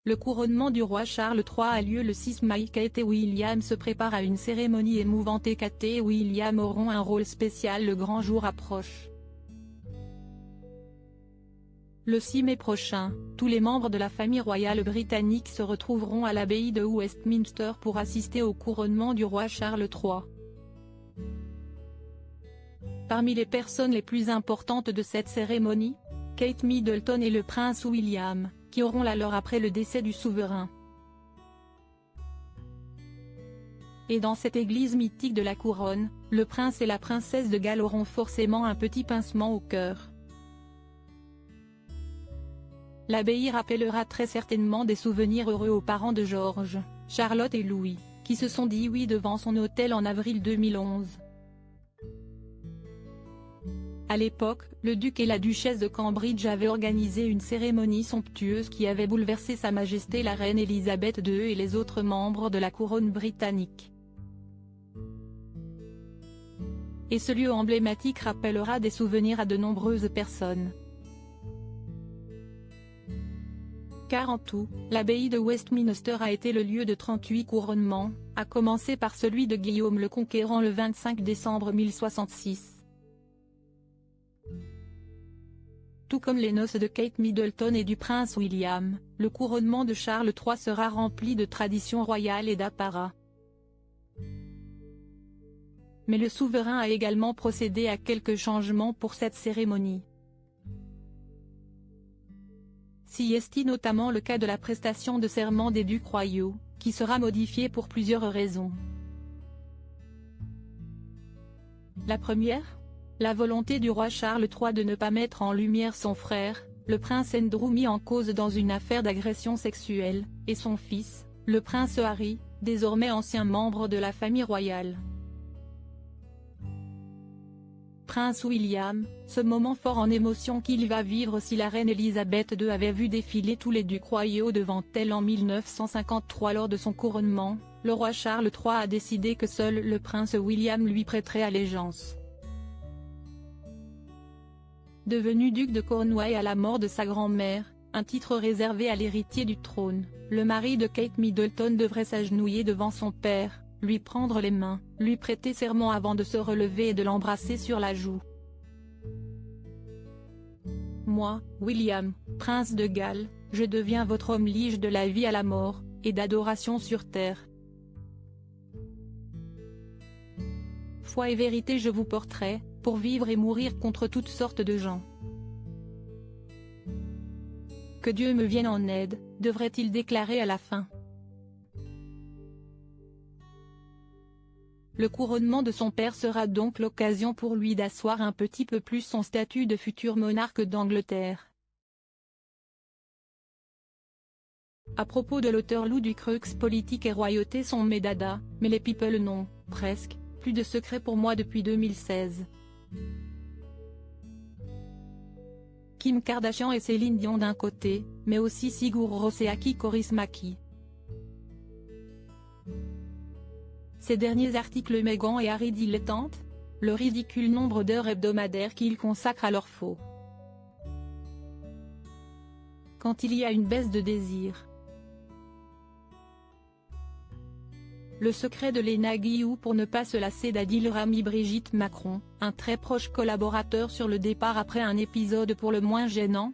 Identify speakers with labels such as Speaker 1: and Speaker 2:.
Speaker 1: Le couronnement du roi Charles III a lieu le 6 mai. Kate et William se préparent à une cérémonie émouvante et Kate et William auront un rôle spécial. Le grand jour approche. Le 6 mai prochain, tous les membres de la famille royale britannique se retrouveront à l'abbaye de Westminster pour assister au couronnement du roi Charles III. Parmi les personnes les plus importantes de cette cérémonie, Kate Middleton et le prince William, qui auront la leur après le décès du souverain. Et dans cette église mythique de la couronne, le prince et la princesse de Galles auront forcément un petit pincement au cœur. L'abbaye rappellera très certainement des souvenirs heureux aux parents de George, Charlotte et Louis, qui se sont dit oui devant son autel en avril 2011. À l'époque, le duc et la duchesse de Cambridge avaient organisé une cérémonie somptueuse qui avait bouleversé Sa Majesté la reine Elisabeth II et les autres membres de la couronne britannique. Et ce lieu emblématique rappellera des souvenirs à de nombreuses personnes. Car en tout, l'abbaye de Westminster a été le lieu de 38 couronnements, à commencer par celui de Guillaume le Conquérant le 25 décembre 1066. Tout comme les noces de Kate Middleton et du prince William, le couronnement de Charles III sera rempli de traditions royales et d'apparat. Mais le souverain a également procédé à quelques changements pour cette cérémonie. Si est notamment le cas de la prestation de serment des ducs royaux, qui sera modifiée pour plusieurs raisons. La première ? La volonté du roi Charles III de ne pas mettre en lumière son frère, le prince Andrew mis en cause dans une affaire d'agression sexuelle, et son fils, le prince Harry, désormais ancien membre de la famille royale. Prince William, ce moment fort en émotion qu'il va vivre si la reine Elisabeth II avait vu défiler tous les ducs royaux devant elle en 1953 lors de son couronnement, le roi Charles III a décidé que seul le prince William lui prêterait allégeance. Devenu duc de Cornouailles à la mort de sa grand-mère, un titre réservé à l'héritier du trône, le mari de Kate Middleton devrait s'agenouiller devant son père, lui prendre les mains, lui prêter serment avant de se relever et de l'embrasser sur la joue. Moi, William, prince de Galles, je deviens votre homme lige de la vie à la mort, et d'adoration sur terre. Foi et vérité je vous porterai, pour vivre et mourir contre toutes sortes de gens. Que Dieu me vienne en aide, devrait-il déclarer à la fin. Le couronnement de son père sera donc l'occasion pour lui d'asseoir un petit peu plus son statut de futur monarque d'Angleterre. À propos de l'auteur Lou Ducreux, politique et royauté sont mes dadas, mais les people n'ont, presque, plus de secret pour moi depuis 2016. Kim Kardashian et Céline Dion d'un côté, mais aussi Sigur Rós et Aki Kaurismäki. Ces derniers articles Meghan et Harry dilettantes, le ridicule nombre d'heures hebdomadaires qu'ils consacrent à leur faux. Quand il y a une baisse de désir. Le secret de Léna Guillou pour ne pas se lasser d'Adil Rami. Brigitte Macron, un très proche collaborateur sur le départ après un épisode pour le moins gênant,